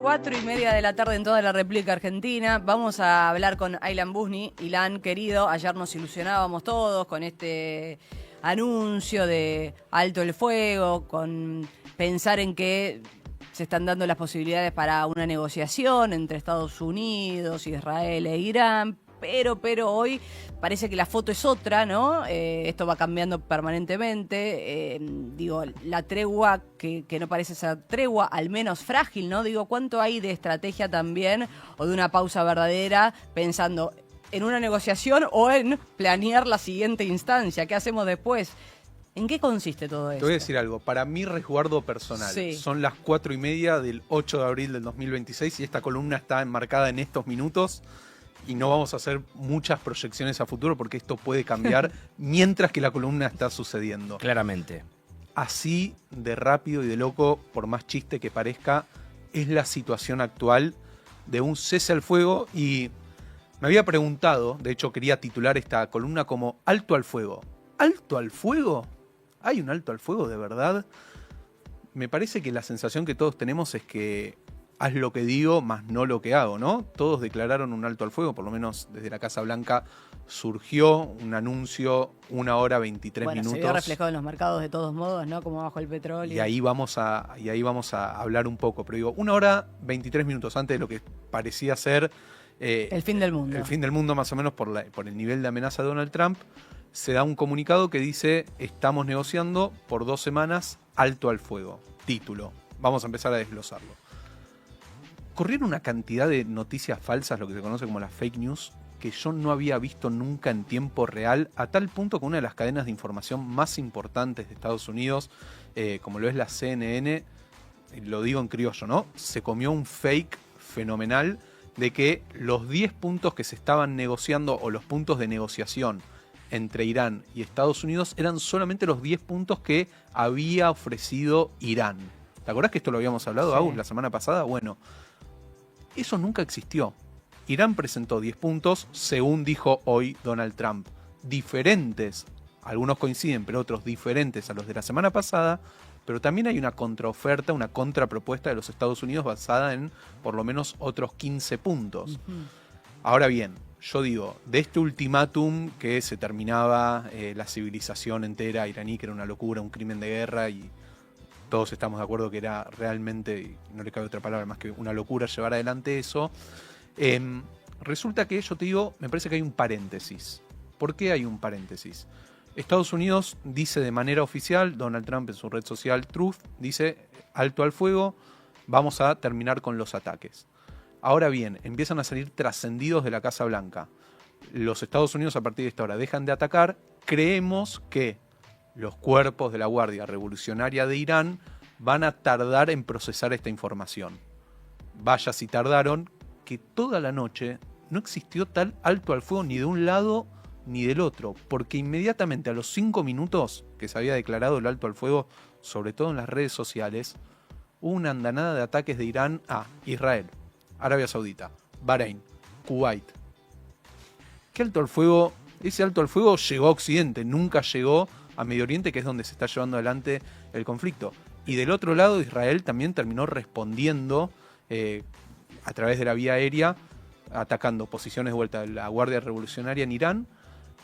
4:30 de la tarde en toda la República Argentina. Vamos a hablar con Aylan Busni. Ilan, querido, ayer nos ilusionábamos todos con este anuncio de alto el fuego, con pensar en que se están dando las posibilidades para una negociación entre Estados Unidos, Israel e Irán. Pero hoy parece que la foto es otra, ¿no? Esto va cambiando permanentemente. La tregua que no parece ser tregua, al menos frágil, ¿no? ¿Cuánto hay de estrategia también o de una pausa verdadera pensando en una negociación o en planear la siguiente instancia? ¿Qué hacemos después? ¿En qué consiste todo esto? Te voy a decir algo, para mi resguardo personal, sí. Son las 4:30 del 8 de abril del 2026 y esta columna está enmarcada en estos minutos. Y no vamos a hacer muchas proyecciones a futuro porque esto puede cambiar mientras que la columna está sucediendo. Claramente. Así de rápido y de loco, por más chiste que parezca, es la situación actual de un cese al fuego. Y me había preguntado, de hecho quería titular esta columna como Alto al fuego. ¿Alto al fuego? ¿Hay un alto al fuego de verdad? Me parece que la sensación que todos tenemos es que haz lo que digo, más no lo que hago, ¿no? Todos declararon un alto al fuego, por lo menos desde la Casa Blanca surgió un anuncio, 1 hora 23 minutos. Se vio reflejado en los mercados de todos modos, ¿no? Como bajó el petróleo. Y ahí vamos a hablar un poco, pero digo, 1 hora 23 minutos antes de lo que parecía ser el fin del mundo. El fin del mundo más o menos por el nivel de amenaza de Donald Trump, se da un comunicado que dice, estamos negociando por 2 semanas, alto al fuego. Título. Vamos a empezar a desglosarlo. Corrieron una cantidad de noticias falsas, lo que se conoce como las fake news, que yo no había visto nunca en tiempo real, a tal punto que una de las cadenas de información más importantes de Estados Unidos, como lo es la CNN, lo digo en criollo, ¿no? Se comió un fake fenomenal de que los 10 puntos que se estaban negociando o los puntos de negociación entre Irán y Estados Unidos eran solamente los 10 puntos que había ofrecido Irán. ¿Te acordás que esto lo habíamos hablado, Agus, la semana pasada? Bueno, eso nunca existió. Irán presentó 10 puntos, según dijo hoy Donald Trump. Diferentes, algunos coinciden, pero otros diferentes a los de la semana pasada, pero también hay una contraoferta, una contrapropuesta de los Estados Unidos basada en por lo menos otros 15 puntos. Ahora bien, yo digo, de este ultimátum que se terminaba la civilización entera iraní, que era una locura, un crimen de guerra y todos estamos de acuerdo que era realmente, y no le cabe otra palabra más que una locura llevar adelante eso. Resulta que yo te digo, me parece que hay un paréntesis. ¿Por qué hay un paréntesis? Estados Unidos dice de manera oficial, Donald Trump en su red social Truth, dice alto al fuego, vamos a terminar con los ataques. Ahora bien, empiezan a salir trascendidos de la Casa Blanca. Los Estados Unidos a partir de esta hora dejan de atacar. Creemos que los cuerpos de la Guardia Revolucionaria de Irán van a tardar en procesar esta información. Vaya si tardaron, que toda la noche no existió tal alto al fuego ni de un lado ni del otro, porque inmediatamente a los 5 minutos que se había declarado el alto al fuego, sobre todo en las redes sociales, hubo una andanada de ataques de Irán a Israel, Arabia Saudita, Bahrein, Kuwait. ¿Qué alto al fuego? Ese alto al fuego llegó a Occidente, nunca llegó a Medio Oriente, que es donde se está llevando adelante el conflicto. Y del otro lado, Israel también terminó respondiendo a través de la vía aérea, atacando posiciones de vuelta de la Guardia Revolucionaria en Irán.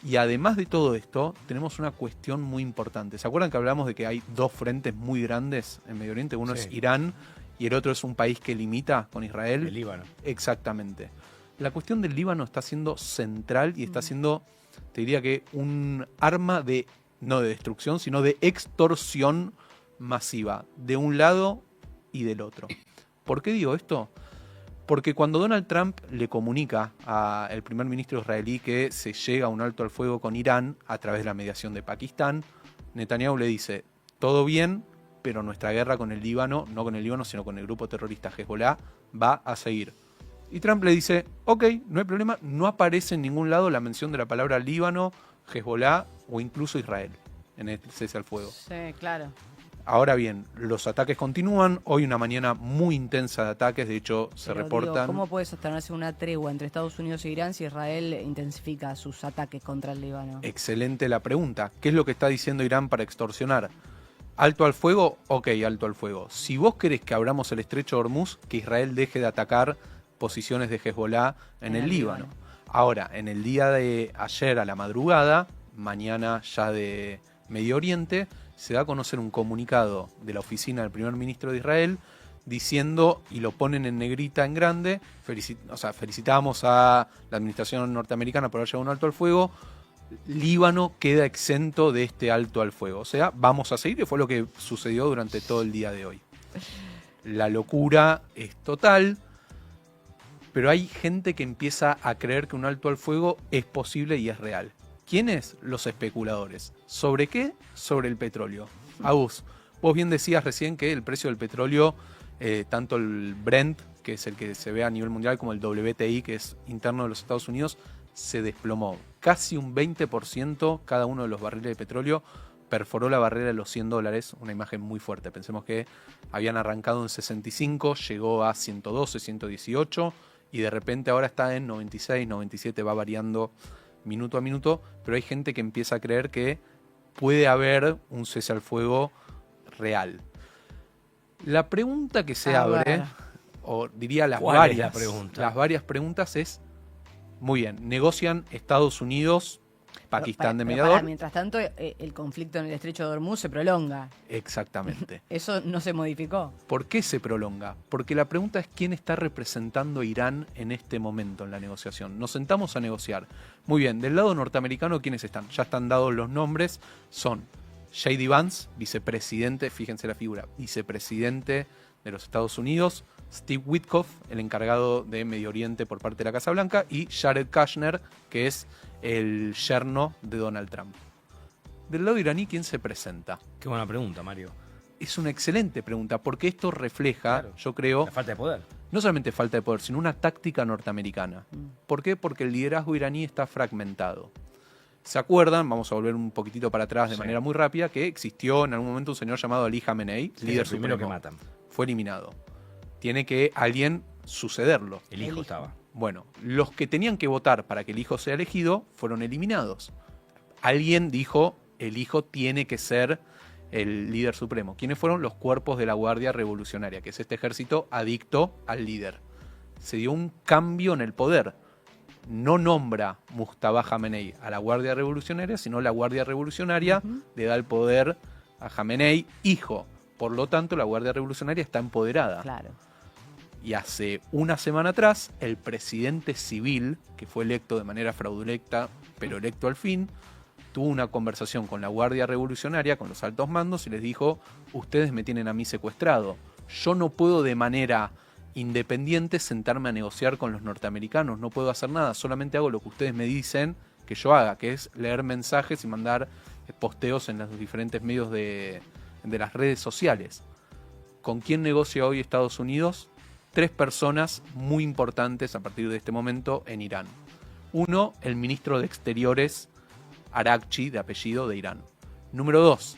Y además de todo esto, tenemos una cuestión muy importante. ¿Se acuerdan que hablamos de que hay 2 frentes muy grandes en Medio Oriente? Uno es Irán y el otro es un país que limita con Israel. El Líbano. Exactamente. La cuestión del Líbano está siendo central y está siendo, te diría que, un arma de no de destrucción, sino de extorsión masiva, de un lado y del otro. ¿Por qué digo esto? Porque cuando Donald Trump le comunica al primer ministro israelí que se llega a un alto al fuego con Irán a través de la mediación de Pakistán, Netanyahu le dice, todo bien, pero nuestra guerra con el Líbano, no con el Líbano, sino con el grupo terrorista Hezbollah, va a seguir. Y Trump le dice, ok, no hay problema, no aparece en ningún lado la mención de la palabra Líbano, Hezbollah o incluso Israel en el cese al fuego. Sí, claro. Ahora bien, los ataques continúan. Hoy una mañana muy intensa de ataques. De hecho, se reportan... ¿Cómo puede sostenerse una tregua entre Estados Unidos e Irán si Israel intensifica sus ataques contra el Líbano? Excelente la pregunta. ¿Qué es lo que está diciendo Irán para extorsionar? Alto al fuego, ok, alto al fuego. Si vos querés que abramos el estrecho de Hormuz, que Israel deje de atacar posiciones de Hezbollah en el Líbano. Ahora, en el día de ayer a la madrugada, mañana ya de Medio Oriente, se da a conocer un comunicado de la oficina del primer ministro de Israel diciendo, y lo ponen en negrita en grande, felicitamos a la administración norteamericana por haber llegado a un alto al fuego. Líbano queda exento de este alto al fuego. O sea, vamos a seguir, que fue lo que sucedió durante todo el día de hoy. La locura es total, pero hay gente que empieza a creer que un alto al fuego es posible y es real. ¿Quiénes? Los especuladores. ¿Sobre qué? Sobre el petróleo. Agus, vos bien decías recién que el precio del petróleo, tanto el Brent, que es el que se ve a nivel mundial, como el WTI, que es interno de los Estados Unidos, se desplomó. Casi un 20% cada uno de los barriles de petróleo perforó la barrera de los $100, una imagen muy fuerte. Pensemos que habían arrancado en 65, llegó a 112, 118 y de repente ahora está en 96, 97, va variando minuto a minuto, pero hay gente que empieza a creer que puede haber un cese al fuego real. La pregunta que se abre, o diría las varias preguntas es, muy bien, negocian Estados Unidos, Pakistán de mediador. Mientras tanto, el conflicto en el estrecho de Hormuz se prolonga. Exactamente. Eso no se modificó. ¿Por qué se prolonga? Porque la pregunta es quién está representando a Irán en este momento en la negociación. Nos sentamos a negociar. Muy bien, del lado norteamericano, ¿quiénes están? Ya están dados los nombres. Son J.D. Vance, vicepresidente, fíjense la figura, vicepresidente de los Estados Unidos, Steve Witkoff, el encargado de Medio Oriente por parte de la Casa Blanca, y Jared Kushner, que es el yerno de Donald Trump. Del lado iraní, ¿quién se presenta? Qué buena pregunta, Mario. Es una excelente pregunta, porque esto refleja, claro, yo creo, la falta de poder. No solamente falta de poder, sino una táctica norteamericana. ¿Por qué? Porque el liderazgo iraní está fragmentado. ¿Se acuerdan? Vamos a volver un poquitito para atrás de manera muy rápida, que existió en algún momento un señor llamado Ali Khamenei, líder el primero supremo. que matan. Fue eliminado. Tiene que alguien sucederlo. El hijo estaba. Bueno, los que tenían que votar para que el hijo sea elegido fueron eliminados. Alguien dijo, el hijo tiene que ser el líder supremo. ¿Quiénes fueron? Los cuerpos de la Guardia Revolucionaria, que es este ejército adicto al líder. Se dio un cambio en el poder. No nombra Mujtaba Khamenei a la Guardia Revolucionaria, sino la Guardia Revolucionaria le da el poder a Khamenei, hijo. Por lo tanto, la Guardia Revolucionaria está empoderada. Claro. Y hace una semana atrás, el presidente civil, que fue electo de manera fraudulenta, pero electo al fin, tuvo una conversación con la Guardia Revolucionaria, con los altos mandos, y les dijo, ustedes me tienen a mí secuestrado. Yo no puedo de manera independiente sentarme a negociar con los norteamericanos, no puedo hacer nada, solamente hago lo que ustedes me dicen que yo haga, que es leer mensajes y mandar posteos en los diferentes medios de las redes sociales. ¿Con quién negocia hoy Estados Unidos? 3 personas muy importantes a partir de este momento en Irán. Uno, el ministro de Exteriores Araghchi, de apellido, de Irán. Número 2,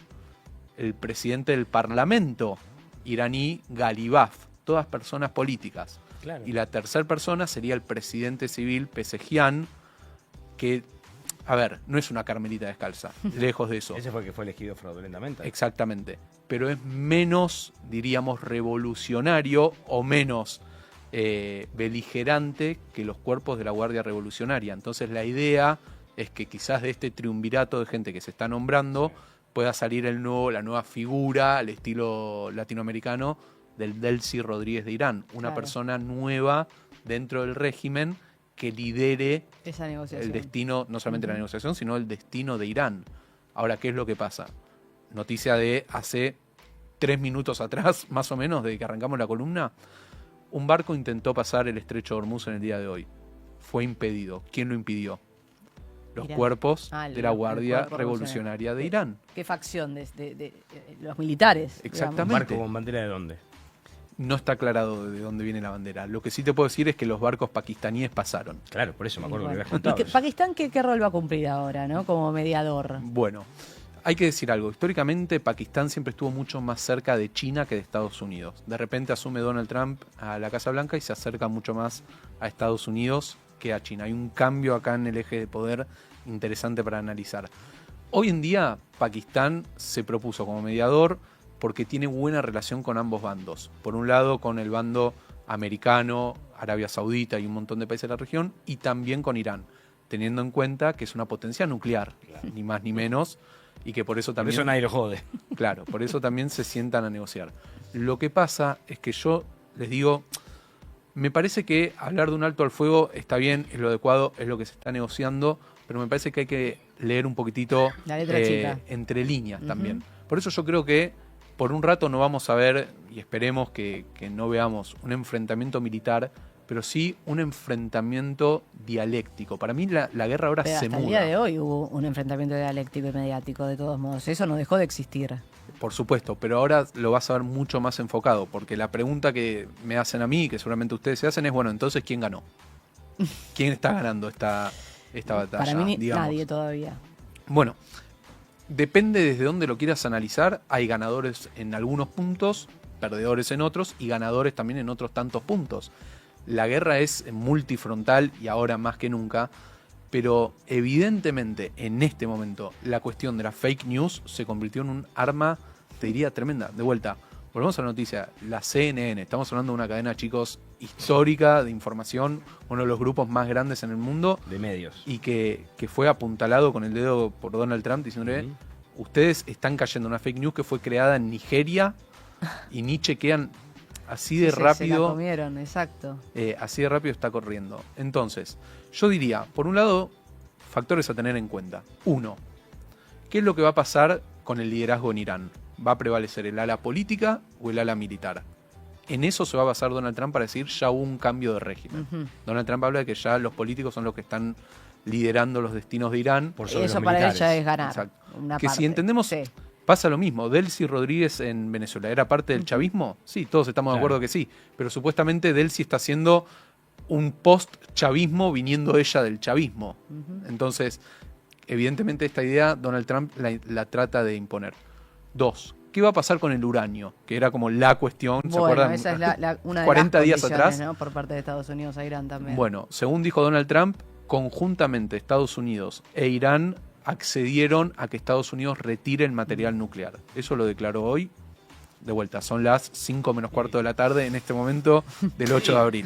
el presidente del Parlamento iraní, Ghalibaf. Todas personas políticas. Claro. Y la tercera persona sería el presidente civil, Pezeshkian, que, a ver, no es una carmelita descalza, lejos de eso. Ese fue el que fue elegido fraudulentamente. Exactamente. Pero es menos, diríamos, revolucionario o menos beligerante que los cuerpos de la Guardia Revolucionaria. Entonces la idea es que quizás de este triunvirato de gente que se está nombrando pueda salir la nueva figura al estilo latinoamericano del Delcy Rodríguez de Irán. Una persona nueva dentro del régimen que lidere esa negociación. El destino, no solamente la negociación, sino el destino de Irán. Ahora, ¿qué es lo que pasa? Noticia de hace 3 minutos atrás, más o menos, desde que arrancamos la columna, un barco intentó pasar el estrecho de Hormuz en el día de hoy. Fue impedido. ¿Quién lo impidió? Los cuerpos de la Guardia Revolucionaria de Irán. ¿Qué facción? De los militares. Exactamente. ¿Un barco con bandera de dónde? No está aclarado de dónde viene la bandera. Lo que sí te puedo decir es que los barcos pakistaníes pasaron. Claro, por eso me acuerdo que lo habías contado. ¿Y Pakistán qué rol va a cumplir ahora, no? Como mediador. Bueno, hay que decir algo. Históricamente, Pakistán siempre estuvo mucho más cerca de China que de Estados Unidos. De repente asume Donald Trump a la Casa Blanca y se acerca mucho más a Estados Unidos que a China. Hay un cambio acá en el eje de poder interesante para analizar. Hoy en día, Pakistán se propuso como mediador porque tiene buena relación con ambos bandos. Por un lado, con el bando americano, Arabia Saudita y un montón de países de la región, y también con Irán, teniendo en cuenta que es una potencia nuclear, ni más ni menos, y que por eso Por también... eso nadie lo jode. Claro, por eso también se sientan a negociar. Lo que pasa es que yo les digo, me parece que hablar de un alto al fuego está bien, es lo adecuado, es lo que se está negociando, pero me parece que hay que leer un poquitito La letra chica. entre líneas también. Por eso yo creo que por un rato no vamos a ver, y esperemos que no veamos un enfrentamiento militar, pero sí un enfrentamiento dialéctico. Para mí la guerra ahora Pero se hasta el muda. día de hoy hubo un enfrentamiento dialéctico y mediático, de todos modos. Eso no dejó de existir. Por supuesto, pero ahora lo vas a ver mucho más enfocado, porque la pregunta que me hacen a mí, que seguramente ustedes se hacen, es, bueno, entonces, ¿quién ganó? ¿Quién está ganando esta batalla? Para mí digamos? nadie todavía. Bueno, depende desde dónde lo quieras analizar. Hay ganadores en algunos puntos, perdedores en otros y ganadores también en otros tantos puntos. La guerra es multifrontal y ahora más que nunca, pero evidentemente en este momento la cuestión de la fake news se convirtió en un arma, te diría, tremenda. De vuelta, volvemos a la noticia, la CNN, estamos hablando de una cadena, chicos, histórica de información, uno de los grupos más grandes en el mundo, De medios. y que fue apuntalado con el dedo por Donald Trump diciéndole, ustedes están cayendo en una fake news que fue creada en Nigeria y ni chequean, así de Se la rápido, comieron, exacto. así de rápido está corriendo. Entonces, yo diría, por un lado, factores a tener en cuenta. Uno, ¿qué es lo que va a pasar con el liderazgo en Irán? ¿Va a prevalecer el ala política o el ala militar? En eso se va a basar Donald Trump para decir ya hubo un cambio de régimen. Ujú. Donald Trump habla de que ya los políticos son los que están liderando los destinos de Irán. Por sobre Eso los para él militares. ya es ganar. Exacto. Una Que si parte. entendemos, Sí. pasa lo mismo. Delcy Rodríguez en Venezuela, ¿era parte del chavismo? Sí, todos estamos de Claro. acuerdo que sí. Pero supuestamente Delcy está haciendo un post-chavismo viniendo ella del chavismo. Entonces, evidentemente esta idea Donald Trump la trata de imponer. Dos, ¿qué va a pasar con el uranio? Que era como la cuestión, ¿se Bueno, acuerdan? esa es una de 40 las días condiciones, atrás. ¿no? Por parte de Estados Unidos a Irán también. Bueno, según dijo Donald Trump, conjuntamente Estados Unidos e Irán accedieron a que Estados Unidos retire el material nuclear. Eso lo declaró hoy. De vuelta, son las 5 menos cuarto de la tarde en este momento del 8 de abril.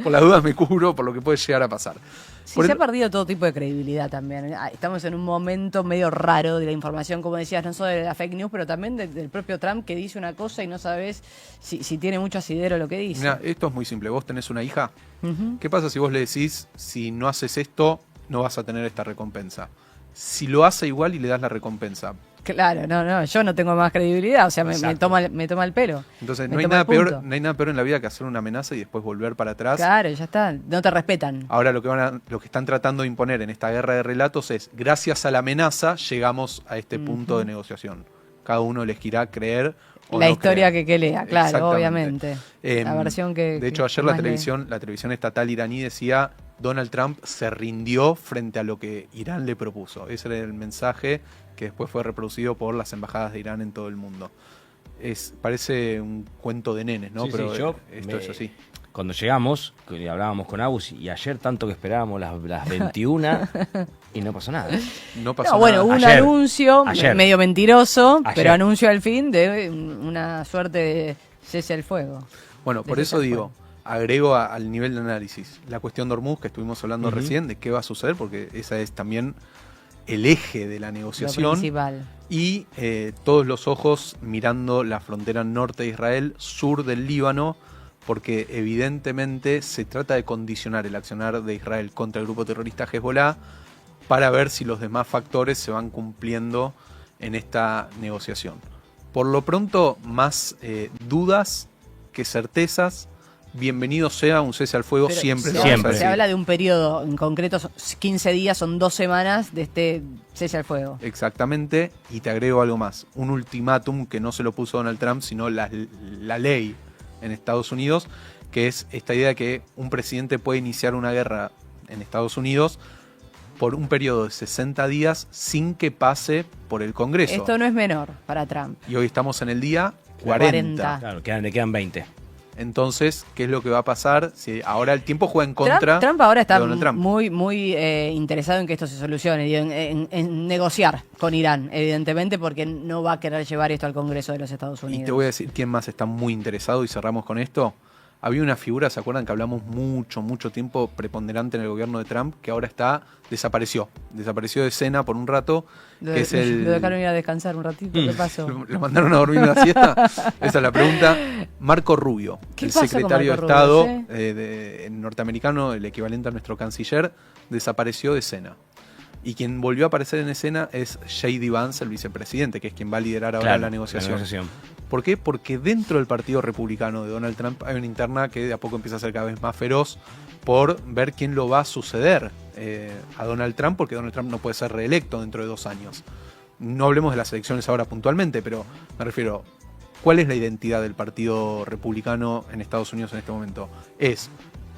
Por las dudas me cubro por lo que puede llegar a pasar. Sí, Por se el- ha perdido todo tipo de credibilidad también. Estamos en un momento medio raro de la información, como decías, no solo de la fake news, pero también del propio Trump, que dice una cosa y no sabes si tiene mucho asidero lo que dice. Mirá, esto es muy simple. Vos tenés una hija. Ujú. ¿Qué pasa si vos le decís, si no haces esto, no vas a tener esta recompensa? Si lo hace igual y le das la recompensa. Claro, no, yo no tengo más credibilidad, o sea, me Exacto. toma el pelo. Entonces, Me no hay toma nada el punto. peor, no hay nada peor en la vida que hacer una amenaza y después volver para atrás. Claro, ya está, no te respetan. Ahora lo que están tratando de imponer en esta guerra de relatos es, gracias a la amenaza, llegamos a este punto de negociación. Cada uno elegirá creer o La no historia creer. que lea, claro, Exactamente. obviamente. La versión que... De hecho, que ayer más la televisión estatal iraní decía, Donald Trump se rindió frente a lo que Irán le propuso. Ese era el mensaje que después fue reproducido por las embajadas de Irán en todo el mundo. Parece un cuento de nenes, ¿no? Sí, sí, Pero yo esto es así. Cuando llegamos, que hablábamos con Agus, y ayer tanto que esperábamos las 21 y no pasó nada. No pasó No, bueno, nada. hubo un Ayer. anuncio Ayer. medio mentiroso, Ayer. pero anuncio al fin de una suerte de cese al fuego. Bueno, por de eso César digo, agrego al nivel de análisis la cuestión de Hormuz que estuvimos hablando Ujú. recién, de qué va a suceder, porque esa es también el eje de la Lo negociación. principal. Y todos los ojos mirando la frontera norte de Israel, sur del Líbano, porque evidentemente se trata de condicionar el accionar de Israel contra el grupo terrorista Hezbollah para ver si los demás factores se van cumpliendo en esta negociación. Por lo pronto, más dudas que certezas. Bienvenido sea un cese al fuego, Pero siempre. se lo habla- vamos a Se decir. habla de un periodo en concreto, son 15 días, son 2 semanas de este cese al fuego. Exactamente, y te agrego algo más. Un ultimátum que no se lo puso Donald Trump, sino la ley en Estados Unidos, que es esta idea de que un presidente puede iniciar una guerra en Estados Unidos por un periodo de 60 días sin que pase por el Congreso. Esto no es menor para Trump. Y hoy estamos en el día 40. 40. Claro, le quedan 20. Entonces, ¿qué es lo que va a pasar? Si ahora el tiempo juega en contra Trump ahora está de Donald Trump. muy interesado en que esto se solucione, digo, en negociar con Irán, evidentemente, porque no va a querer llevar esto al Congreso de los Estados Unidos. Y te voy a decir quién más está muy interesado y cerramos con esto. Había una figura, ¿se acuerdan que hablamos mucho tiempo preponderante en el gobierno de Trump, que ahora desapareció de escena por un rato, que es Lo dejaron ir a descansar un ratito, ¿qué pasó? ¿Lo mandaron a dormir una siesta? Esa es la pregunta. Marco Rubio, ¿Qué el pasó con secretario de Marco Estado Rubio, norteamericano, el equivalente a nuestro canciller, desapareció de escena. Y quien volvió a aparecer en escena es J.D. Vance, el vicepresidente, que es quien va a liderar ahora la negociación. ¿Por qué? Porque dentro del Partido Republicano de Donald Trump hay una interna que de a poco empieza a ser cada vez más feroz por ver quién lo va a suceder a Donald Trump, porque Donald Trump no puede ser reelecto dentro de 2 años. No hablemos de las elecciones ahora puntualmente, pero me refiero, ¿cuál es la identidad del Partido Republicano en Estados Unidos en este momento? Es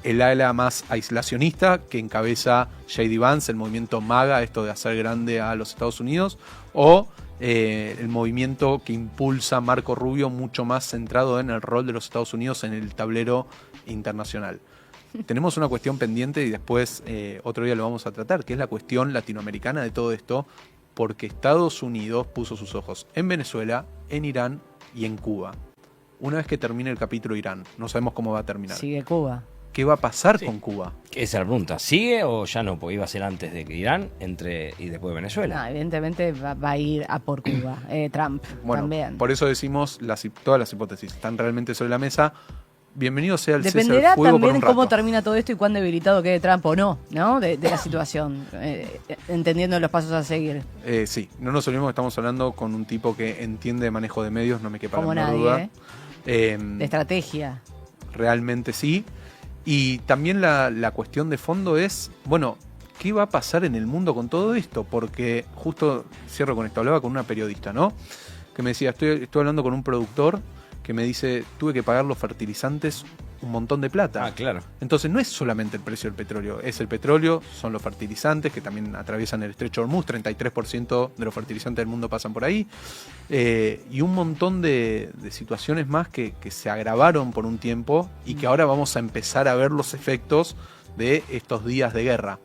el ala más aislacionista que encabeza J.D. Vance, el movimiento MAGA, esto de hacer grande a los Estados Unidos, o el movimiento que impulsa Marco Rubio, mucho más centrado en el rol de los Estados Unidos en el tablero internacional. Tenemos una cuestión pendiente y después otro día lo vamos a tratar, que es la cuestión latinoamericana de todo esto, porque Estados Unidos puso sus ojos en Venezuela, en Irán y en Cuba. Una vez que termine el capítulo Irán, no sabemos cómo va a terminar. Sigue Cuba. ¿Qué va a pasar con Cuba? Esa es la pregunta. ¿Sigue o ya no? Porque iba a ser antes de que Irán y después Venezuela. No, evidentemente va a ir a por Cuba. Trump también. Por eso decimos todas las hipótesis están realmente sobre la mesa. Bienvenido sea el cese Dependerá al fuego por también un rato. cómo termina todo esto y cuán debilitado quede Trump o no, de la situación, entendiendo los pasos a seguir. Sí, no nos olvidemos que estamos hablando con un tipo que entiende de manejo de medios, no me quepa Como la menor nadie, duda. De estrategia. Realmente sí. Y también la cuestión de fondo es, bueno, ¿qué va a pasar en el mundo con todo esto? Porque justo cierro con esto, hablaba con una periodista, ¿no? Que me decía, estoy hablando con un productor que me dice, tuve que pagar los fertilizantes un montón de plata. Ah, claro. Entonces no es solamente el precio del petróleo, es el petróleo, son los fertilizantes que también atraviesan el estrecho de Hormuz, 33% de los fertilizantes del mundo pasan por ahí, y un montón de situaciones más que se agravaron por un tiempo y que ahora vamos a empezar a ver los efectos de estos días de guerra.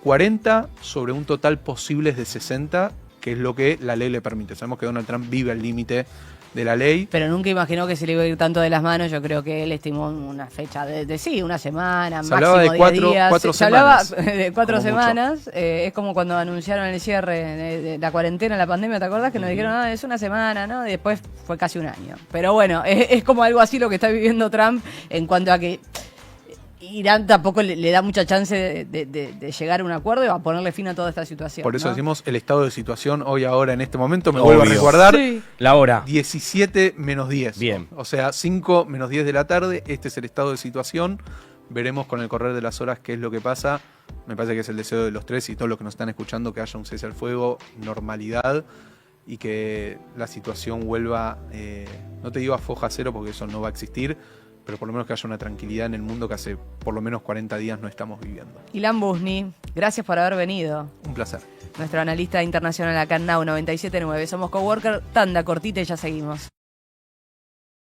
40 sobre un total posibles de 60, que es lo que la ley le permite. Sabemos que Donald Trump vive al límite de la ley. Pero nunca imaginó que se le iba a ir tanto de las manos. Yo creo que él estimó una fecha de sí, una semana, Se máximo hablaba de 10 cuatro días. Se semanas, hablaba de 4 como semanas. Es como cuando anunciaron el cierre de la cuarentena, la pandemia, ¿te acordás? Que nos dijeron, es una semana, ¿no? Y después fue casi un año. Pero bueno, es como algo así lo que está viviendo Trump en cuanto a que Irán tampoco le da mucha chance de llegar a un acuerdo y a ponerle fin a toda esta situación. Por eso ¿no? decimos el estado de situación hoy, ahora, en este momento. Me Obvio. vuelvo a resguardar. Sí. La hora. 17 menos 10. Bien. O sea, 5 menos 10 de la tarde. Este es el estado de situación. Veremos con el correr de las horas qué es lo que pasa. Me parece que es el deseo de los tres y todos los que nos están escuchando que haya un cese al fuego, normalidad y que la situación vuelva, no te digo a foja cero porque eso no va a existir, pero por lo menos que haya una tranquilidad en el mundo que hace por lo menos 40 días no estamos viviendo. Ilan Busni, gracias por haber venido. Un placer. Nuestro analista internacional acá en Now 97.9. Somos Coworker, tanda cortita y ya seguimos.